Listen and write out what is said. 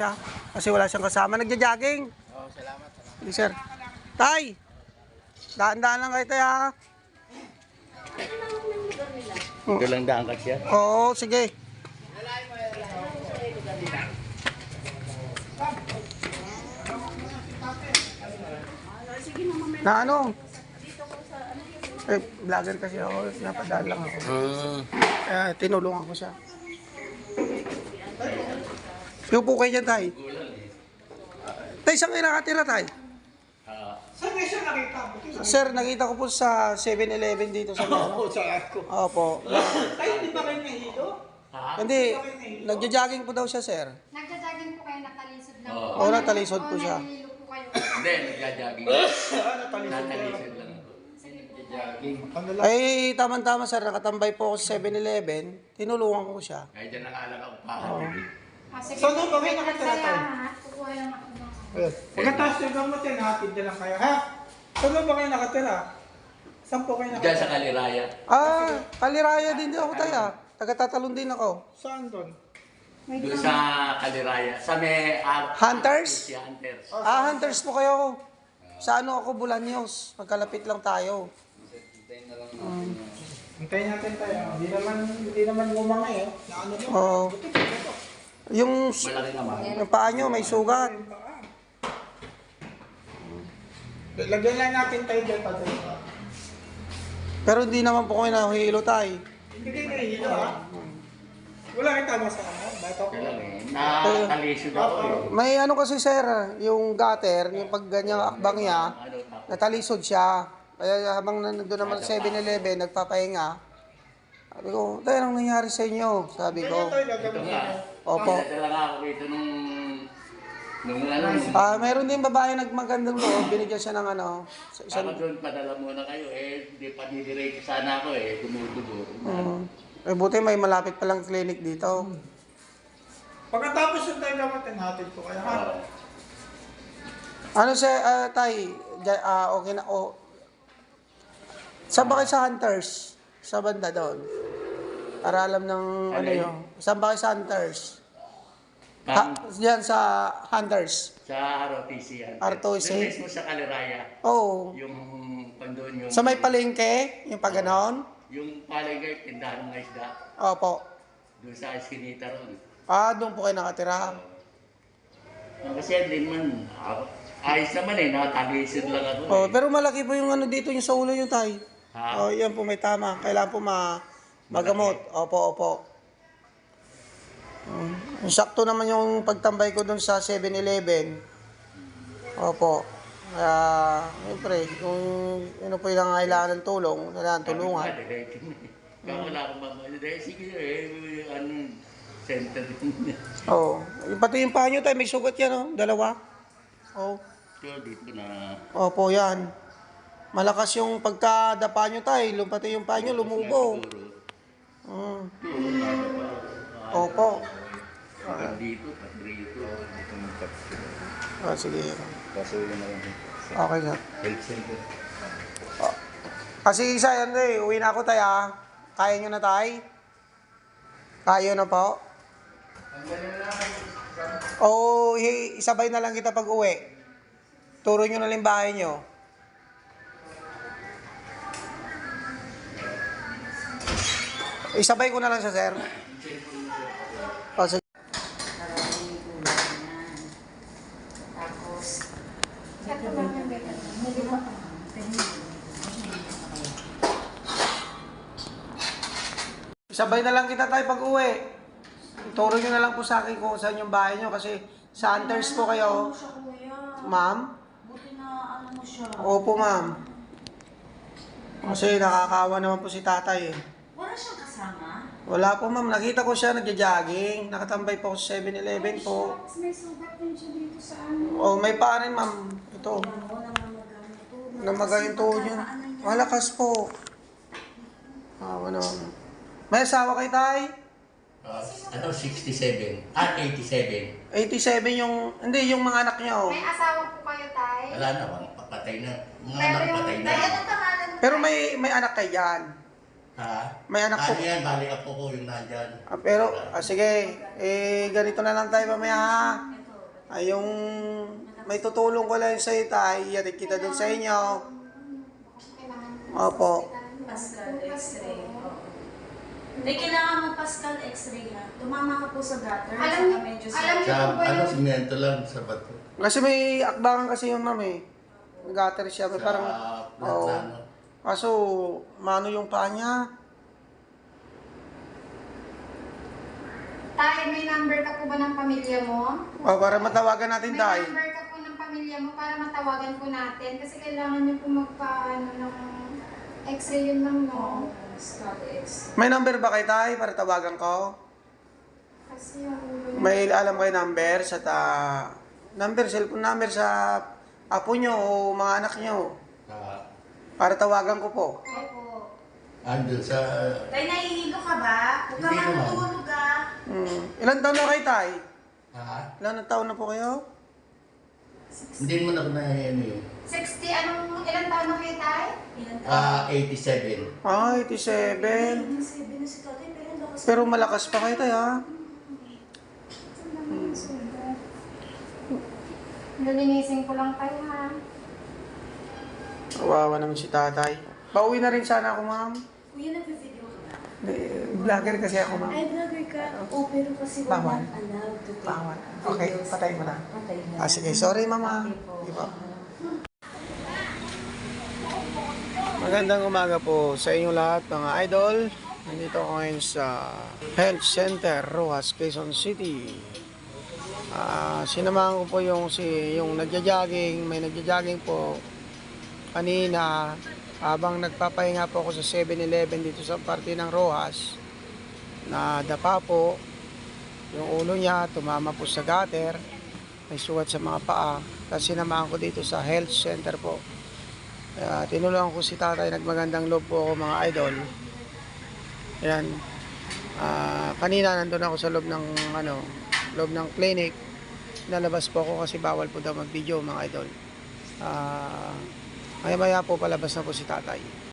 siya. Kasi wala siyang kasama. Nagja-jogging. Oo, salamat. Hindi, sir. Tay! Daan-daan lang kayo, tay, ha? Ito lang daan ka siya. Oo, sige. Na ano? Vlogger kasi ako. Napadaan lang ako. Tinulungan ko siya. Yung po kayo dyan, tay. Tay, saan kayo nakatira, tay? Saan kayo siya nakita? Sir, nakita ko po sa 7-Eleven dito sa Oo, sa ako. Opo. Ay, hindi ba kayo nahilo? Hindi, nagja-jogging po daw siya, sir. Nagja-jogging po kayo, natalisod lang po. Oo, natalisod po siya. Nahilo po kayo. Hindi, nagja-jogging. Natalisod lang ako. Nagja-jogging. Ay, tama-tama, sir. Nakatambay po ako sa 7-Eleven. Tinulungan ko siya. Ay, dyan nakaalala ko pa. Sige, Saan ba kayo nakatira tayo? kukuha lang ako ng... Pagkatapos yung gamot yan, hatid na lang kayo. Ha? Saan ba kayo nakatira? Saan po kayo Dyan nakatira? sa Kaliraya. Kaliraya din ako, tay, ha. Taga-tatalon din ako. Saan doon? Doon sa Kaliraya. Sa may... Hunters? Si Hunters. Hunters po kayo. Sa ano ako, Bulaños. Magkalapit lang tayo. Hintayin natin tayo. Hindi naman gumangay, Na ano doon? Oo. Yung Malaki naman. paa nyo, may sugat. Lagyan lang natin tayo dyan pa doon. Pero hindi naman po kayo nahihilo, tay. Hindi kayo nahihilo, ha? Wala kayo tama sa ano? Bata ko. Kailan eh. Natalisod ako eh. May ano kasi, sir, yung gutter, yung pag ganyan akbang niya, Ano, tapos. natalisod siya. Kaya habang nandun naman sa 7-Eleven, nagpapahinga. Sabi ko, tayo, anong nangyari sa inyo? Sabi ko, Ganyan tayo Ito gagawin. nga. opo. Dati lang ako dito nung ano. Meron din babae nagmagandang loob, binigyan siya ng ano, sa isang... Ako doon, padala muna kayo eh. Hindi pa didiretso sana ako eh. Dumudugo. buti may malapit palang clinic dito. Pagkatapos yung tayo gamot, hatid ko kayo, ha? Ano siya, tay, okay na, saan ba kayo sa Hunters? Sa banda doon? Para alam ng ano Alin? yun. Saan ba kayo sa Hunters? Diyan sa Hunters. Sa ROTC yan. ROTC. Doon mismo sa Kaliraya. Oo. Yung pandun yung... Sa may palengke, yung pag ganon? Yung palengke, tindahan ng isda. Opo. Doon sa Eskinita ron. Doon po kayo nakatira. Kasi din man, ayos naman eh, nakatalisod lang ako eh. Pero malaki po yung ano dito, yung sa ulo yung tay. Ha? Yan po may tama. Kailangan po magamot. Opo. Sakto naman yung pagtambay ko dun sa 7-Eleven. Opo. Kaya, siyempre, kung ano po yung nangangailangan ng tulong, kailangan tulungan. Kaya wala akong mamaya. Dahil sige eh, ano, center din. Oo. Pati yung paa nyo tayo, may sugat yan, oh. Dalawa. Oo. So, dito na... Opo, yan. Malakas yung pagkadapa nyo tayo, pati yung paa nyo lumubo. Opo. Hanggang dito, pati rito. Dito magkapit. Sige. Kaso yun na lang. Okay na. Health center. Kasi isa yan uwi na ako tayo, ah. Kaya nyo na tayo? Kaya na po? O isabay na lang kita pag uwi. Turo nyo na lang bahay nyo. Isabay ko na lang siya, sir. Sige. Isabay na lang kita tayo pag uwi. Turo nyo na lang po sa akin kung saan yung bahay nyo kasi sa Hunters po kayo. Ma'am? Buti na ano mo siya. Opo, ma'am. Kasi nakakaawa naman po si tatay eh. Wala siyang kasama? Wala po, ma'am. Nakita ko siya nagja-jogging. Nakatambay po ako sa 7-Eleven po. May sugat din siya dito sa ano. May pa rin, ma'am. Ito. Namaga yung tuhod yun. Malakas po. Awa naman. May asawa kay tay? 67. 87. 87 yung... Hindi, yung mga anak niya, oh. May asawa po kayo, tay? Wala na, papatay na. Mga Pero anak yung patay na. tay, anong pangalan mo? Pero may anak kayo dyan. Ha? May anak po. Ano yan, balik ako yung nandyan. Pero, sige. Ganito na lang tayo mamaya, ha? Ay, yung may tutulong ko lang sa tay, iyatig kita doon sa inyo. Opo. Pascal X-ray. Kailangan mo Pascal X-ray ha. Tumama ka po sa gutter. Alam niyo- medyo alam niyo- Sa ano, simento lang sa bato. Kasi may akbangan kasi yung ma'am eh. Gutter siya, may Sa parang... Oo. plano. Kaso, mano yung paa niya. Tay, may number ka po ba ng pamilya mo? O, para matawagan natin May tayo. number ka po ng pamilya mo para matawagan po natin. Kasi kailangan niyo po magpaano ng x-ray yun lang, no? Pascal X. May number ba kay tayo para tawagan ko? Kasi yung ulo niya. May alam kayo number sa cellphone number sa apo nyo o mga anak nyo. Para tawagan ko po. Opo. Andun sa... Tay, nahihilo ka ba? Huwag ka Hindi naman. matutulog ah. Ilan taon na kayo tay? Ha? Ilan taon na po kayo? Hindi mo na ano yun. 60, ilang taon na kayo, Tay? Ilan taon? 87. Ah, 87. 87 na si tatay, pero ang lakas. Pero malakas pa kayo tayo ha? Lilinisin ko lang tayo, ha? Kawawa naman si tatay. Pauwi na rin sana ako ma'am. Kuya, nag-video ka ba? Vlogger kasi ako ma'am. Ay, vlogger ka. Oo, pero kasi Bawal. not allowed to take Bawal. Okay, videos. patay mo na. Patay na. Ah, sige. Sorry mama. Okay po. Di ba? Magandang umaga po sa inyong lahat mga idol. Nandito ako ngayon sa Health Center, Rojas, Quezon City. Sinamahan ko po yung nagja-jogging, may nagja-jogging po kanina habang nagpapahinga po ako sa 7-Eleven dito sa parte ng Rojas. Nadapa po yung ulo niya, tumama po sa gutter, may sugat sa mga paa. Tapos sinamahan ko dito sa Health Center po. Tinulungan ko si tatay, nagmagandang loob po ako mga idol. Ayan. Kanina nandun ako sa loob ng clinic. Nalabas po ako kasi bawal po daw mag-video mga idol. Maya-maya po palabas na po si tatay.